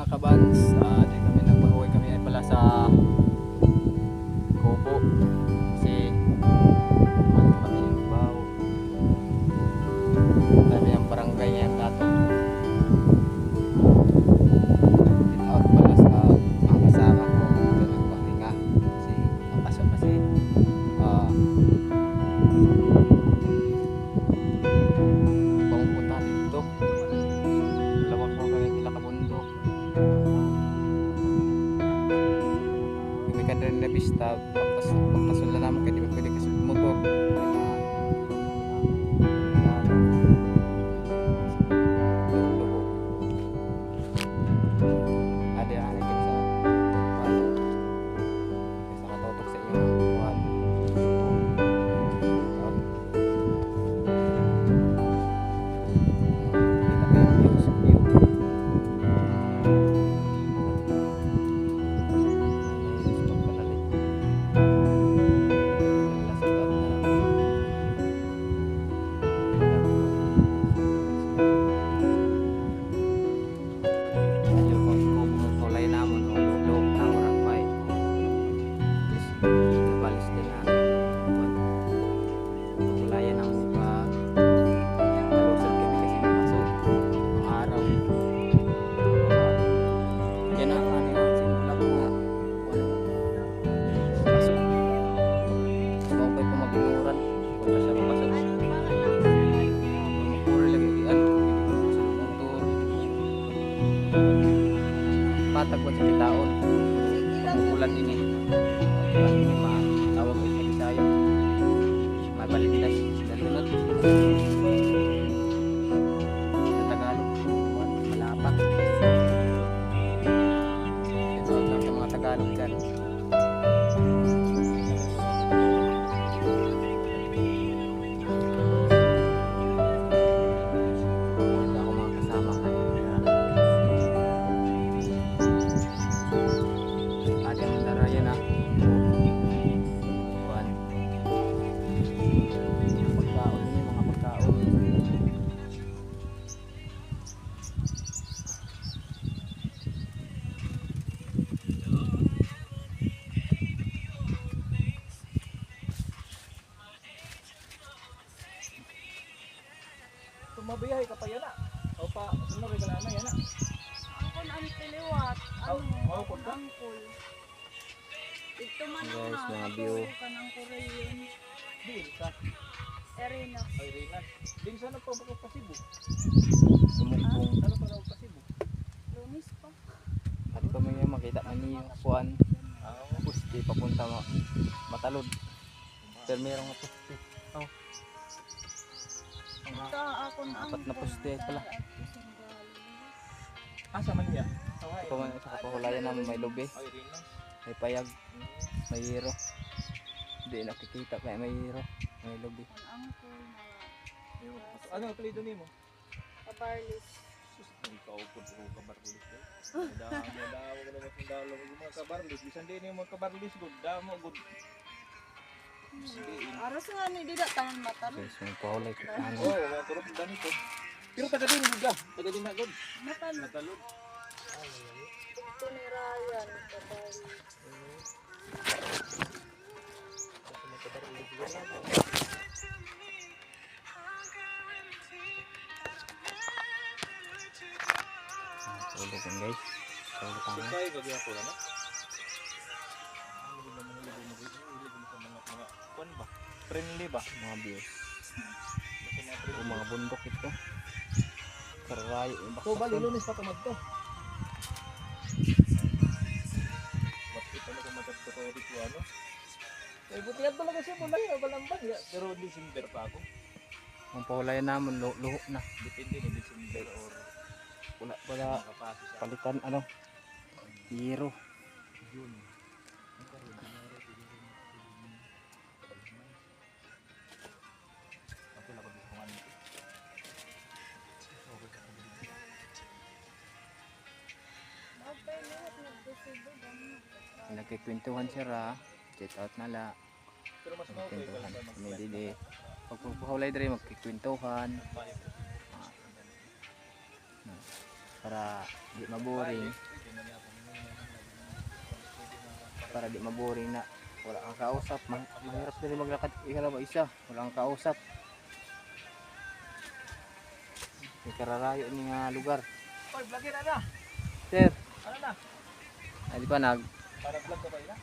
mga kabans, di kami nagpahuwi kami ay pala sa Kubo kasi kami yung baho kami ang barangay ngayon dato sit out pala sa mga kasama ko ito nagpahinga kasi ang kaso kasi pumunta dito lawak ko kami nila kabundok kami ka rin na bista pagkasunla naman kaya di ba pwede kasi motor ada yang kita bisa katutok sa inyo buwan kita kayo views view patag buat sa taon bulan ini tawag ko sa Bisaya may balindas dalunot sa Tagalog malapak ito lang sa mga Tagalog dyan mabiyahe ka pa yan o pa ano rin ka na yan Angkol ang tiliwat. Angkol ka? Angkol. Ito man guys na. mga view Kanang Korean. din sa Erina. ay Rinas din sa nagpapakot pa Cebu sumugbong ano pa daw pa Cebu Lunis pa. at kami nga makita man niyo kuan pusti papunta Matalod pero merong pusti Ito akong apat na poste pala asa man yan ito man sa kapahulayan namin may lubi ay Rinas may payag may hiro hindi nakikita kaya may hiro may lubi Ang angkol na. ano ang apelido nimo Kabarlis. sus hindi ka upod ko kabarlis damo ko na dalo mo mga kabarlis bisan din yung mga kabarlis good damo good Aras nga ni dida tanan Matalod. guys may pahulay ko ano oh mga turok ganito pero taga din good taga din na good Matalod. Matalod Ito ni Ryan. Kabarlis. tulog yan guys tulog tayo Kaya gagawin po ano? Kuan ba? Friendly ba? mga views Mga yung mga bundok ito karayo yung So bali baksakan lunes pa tamad to. Bakit ano kung matagto ko dito ano? Eh buti yan talaga siya mula yun, balambag ya. Pero December pa ako. ang pahulayan namin luho na Depende ni December or wala makapasok sa palitan ano hiro June. Okay, lahat nagdesibo dami. nagkikwentuhan siya ra chat out na la Pero mas okay magkikwentuhan ka kami dili pag pagpahulay diri magkikwentuhan para di maboring. Para di maboring na wala kang kausap. Mahirap din maglakad ikalawa isa, wala kang kausap. May kararayo ni nga lugar. Oy, vlogger na. Sir, Ano na? ay di ba Para vlog ka ba ina?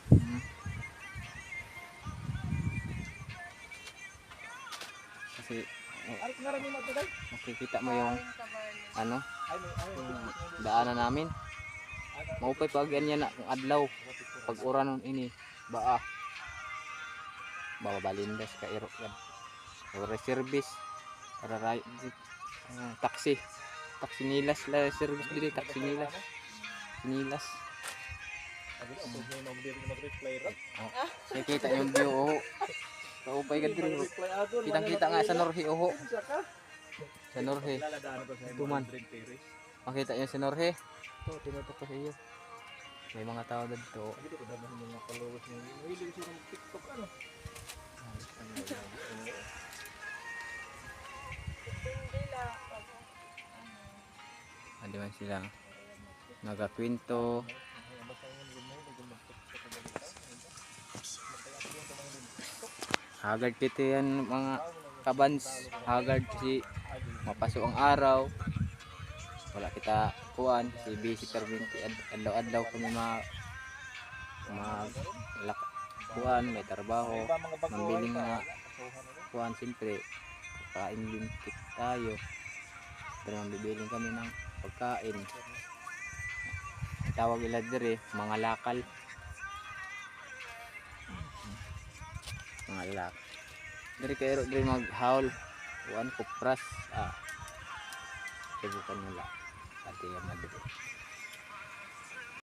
Kasi Arit nga rin mo today. makikita mo yung Kabarlis. ano, Ay, yung daanan namin. Maupay pag ganyan na kung adlaw. Pag uranon ini, baa. Babalindas ka iro yan. Ora service para taxi. Taxi nilas la service dili taxi nilas. Nilas. Mag-reply ra. Kita yung view oh. Kaupay ka diri. Kitang-kita nga sa Norhe oh. Sa Norhe. Laladaan ko sa Tuman. Terrace. Makita niyo sa Norhe. To tinotok ko sa iyo. May mga tao dito. Hindi ko dapat mga followers niya. Hindi ko sila TikTok ano. Hindi lang. Adi man sila nagakwento. Haggard dito yan mga kabans. Haggard si mapasok ang araw. Wala kita kuan si busy perminti adlaw-adlaw kami kuan may trabaho mambiling nga kuan siyempre kain lintik tayo pero mambibiling kami ng pagkain tawag nila dire mga lakal dire kayo dire maghaul kuan kupras ibukan nila pati yung madali